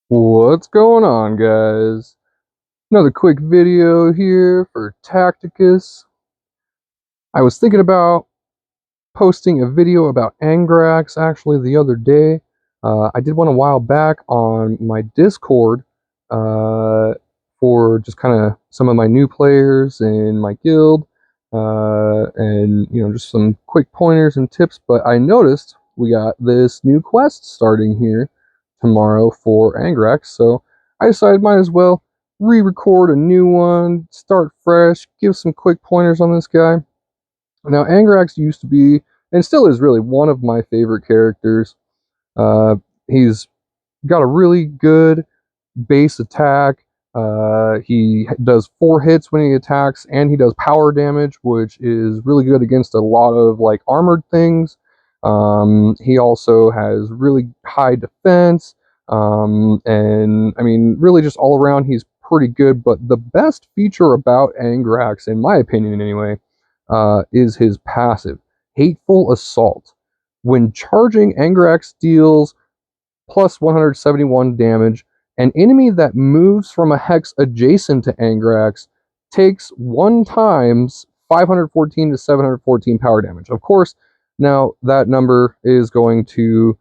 What's going on, guys? Another quick video here for Tacticus. I was thinking about posting a video about Angrax actually the other day. I did one a while back on my Discord for just kind of some of my new players in my guild, and just some quick pointers and tips. But I noticed we got this new quest starting here tomorrow for Angrax, so I decided might as well re-record a new one, start fresh, give some quick pointers on this guy. Now, Angrax used to be, and still is really, one of my favorite characters. He's got a really good base attack. He does 4 hits when he attacks, and he does power damage, which is really good against a lot of like armored things. He also has really high defense, and I mean, really just all around, he's pretty good. But the best feature about Angrax, in my opinion anyway, is his passive, Hateful Assault. When charging, Angrax deals plus 171 damage. An enemy that moves from a hex adjacent to Angrax takes 1 times 514 to 714 power damage. Of course, now that number is going to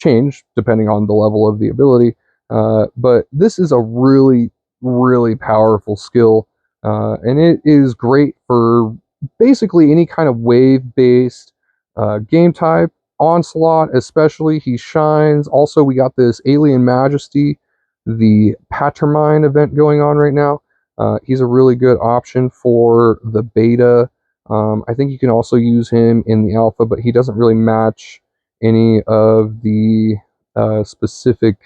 change depending on the level of the ability, but this is a really, really powerful skill, and it is great for basically any kind of wave-based game type. Onslaught especially, he shines. Also, we got this Alien Majesty, the Pattermine event going on right now. He's a really good option for the beta. I think you can also use him in the alpha, but he doesn't really match any of the specific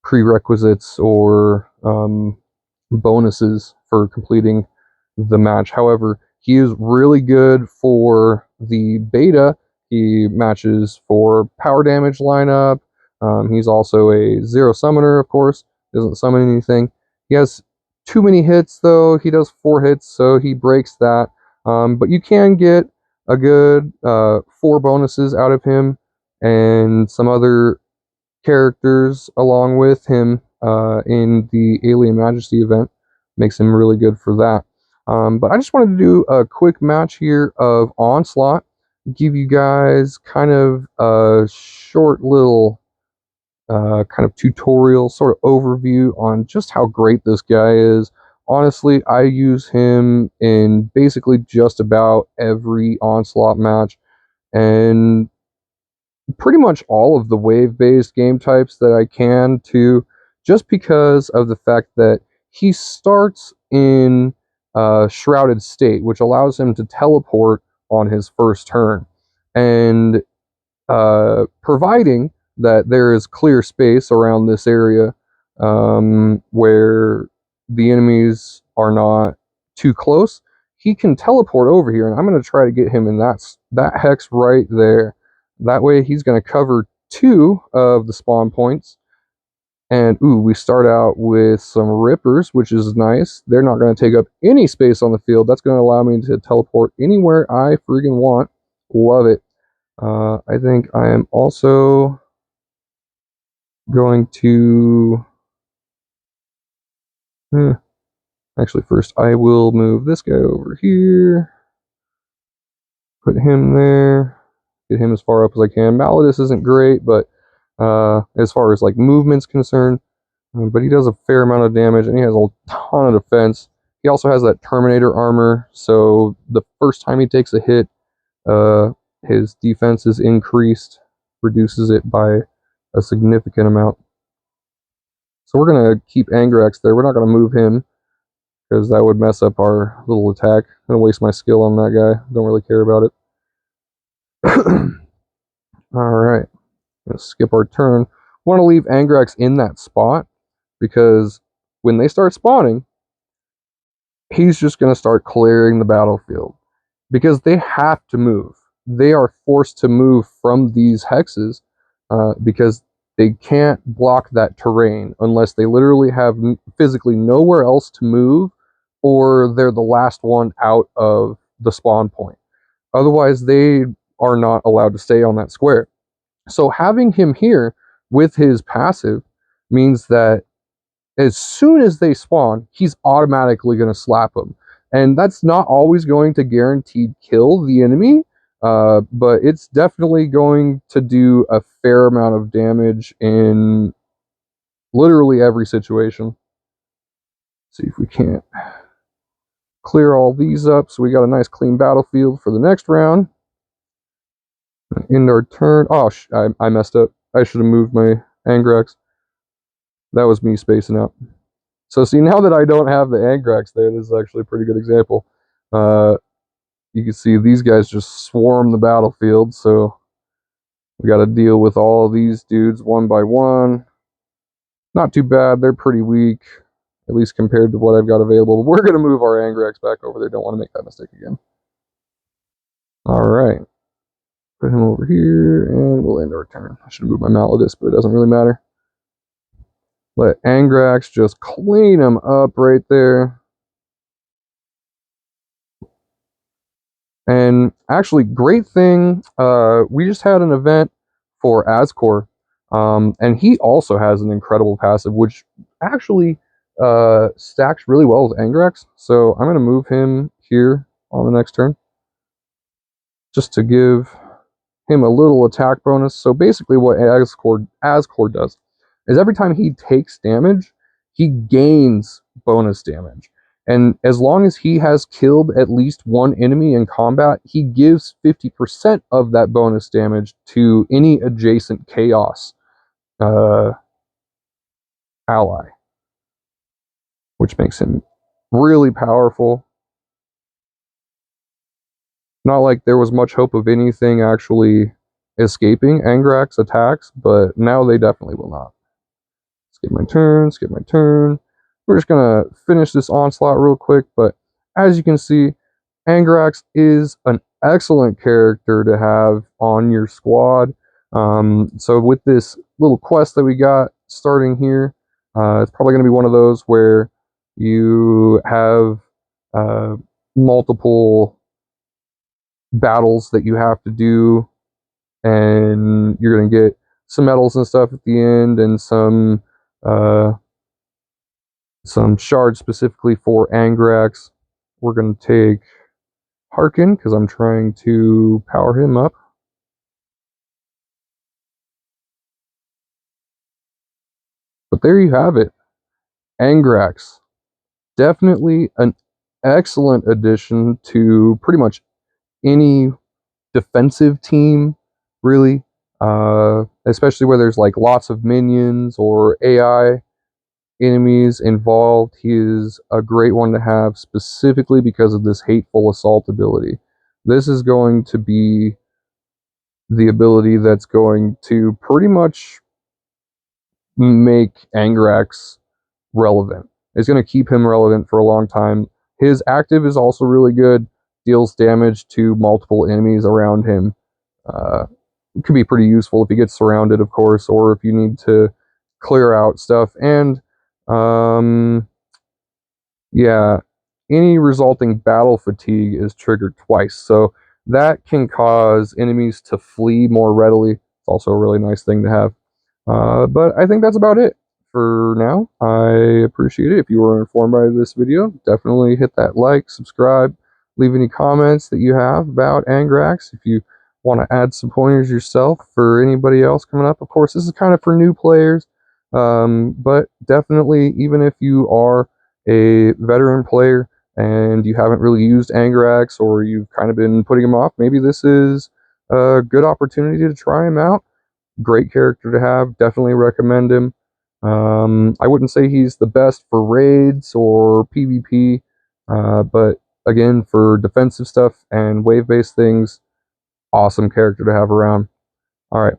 prerequisites or bonuses for completing the match. However, he is really good for the beta. He matches for power damage lineup. He's also a 0 summoner, of course. Doesn't summon anything. He has too many hits, though. He does 4 hits, so he breaks that. But you can get a good 4 bonuses out of him and some other characters along with him in the Alien Majesty event. Makes him really good for that. But I just wanted to do a quick match here of Onslaught, give you guys kind of a short little kind of tutorial sort of overview on just how great this guy is. Honestly, I use him in basically just about every Onslaught match, and pretty much all of the wave-based game types that I can too, just because of the fact that he starts in Shrouded State, which allows him to teleport on his first turn. And providing that there is clear space around this area where the enemies are not too close, he can teleport over here, and I'm going to try to get him in that hex right there. That way he's going to cover 2 of the spawn points. And ooh, we start out with some rippers, which is nice. They're not going to take up any space on the field. That's going to allow me to teleport anywhere I freaking want. Love it. I think I am also going to... actually, first I will move this guy over here. Put him there. Get him as far up as I can. Malladus isn't great, but as far as like movement's concerned, but he does a fair amount of damage, and he has a ton of defense. He also has that Terminator armor, so the first time he takes a hit, his defense is increased, reduces it by a significant amount. So we're going to keep Angrax there. We're not going to move him, because that would mess up our little attack. I'm going to waste my skill on that guy. Don't really care about it. Alright, let's skip our turn. Want to leave Angrax in that spot, because when they start spawning, he's just going to start clearing the battlefield, because they have to move. They are forced to move from these hexes because they can't block that terrain unless they literally have physically nowhere else to move, or they're the last one out of the spawn point. Otherwise, they are not allowed to stay on that square. So having him here with his passive means that as soon as they spawn, he's automatically going to slap them. And that's not always going to guaranteed kill the enemy, but it's definitely going to do a fair amount of damage in literally every situation. See if we can't clear all these up so we got a nice clean battlefield for the next round. End our turn. Oh, I messed up. I should have moved my Angrax. That was me spacing out. So see, now that I don't have the Angrax there, this is actually a pretty good example. You can see these guys just swarm the battlefield, so we got to deal with all of these dudes one by one. Not too bad. They're pretty weak, at least compared to what I've got available. We're going to move our Angrax back over there. Don't want to make that mistake again. All right. Put him over here, and we'll end our turn. I should have moved my Malodus, but it doesn't really matter. Let Angrax just clean him up right there. And actually, great thing, we just had an event for Azkor, and he also has an incredible passive, which actually stacks really well with Angrax. So I'm going to move him here on the next turn, just to give him a little attack bonus. So basically what Azkor does is every time he takes damage, he gains bonus damage. And as long as he has killed at least one enemy in combat, he gives 50% of that bonus damage to any adjacent chaos ally, which makes him really powerful. Not like there was much hope of anything actually escaping Angrax attacks, but now they definitely will not. Skip my turn, skip my turn. We're just going to finish this Onslaught real quick, but as you can see, Angrax is an excellent character to have on your squad. So with this little quest that we got starting here, it's probably going to be one of those where you have multiple battles that you have to do, and you're going to get some medals and stuff at the end, and some shards specifically for Angrax. We're going to take Harkin because I'm trying to power him up. But there you have it. Angrax. Definitely an excellent addition to pretty much any defensive team, really. Especially where there's like lots of minions or AI enemies involved. He is a great one to have specifically because of this hateful assault ability. This is going to be the ability that's going to pretty much make Angrax relevant. It's going to keep him relevant for a long time. His active is also really good, deals damage to multiple enemies around him. It could be pretty useful if he gets surrounded, of course, or if you need to clear out stuff. And yeah, any resulting battle fatigue is triggered twice, so that can cause enemies to flee more readily. It's also a really nice thing to have. But I think that's about it for now. I appreciate it. If you were informed by this video, definitely hit that like, subscribe, leave any comments that you have about Angrax. If you want to add some pointers yourself for anybody else coming up, of course, this is kind of for new players. But definitely, even if you are a veteran player and you haven't really used Angrax, or you've kind of been putting him off, maybe this is a good opportunity to try him out. Great character to have. Definitely recommend him. I wouldn't say he's the best for raids or PvP, but again, for defensive stuff and wave-based things, awesome character to have around. All right.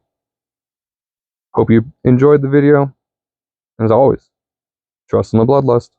Hope you enjoyed the video. As always, trust in the bloodlust.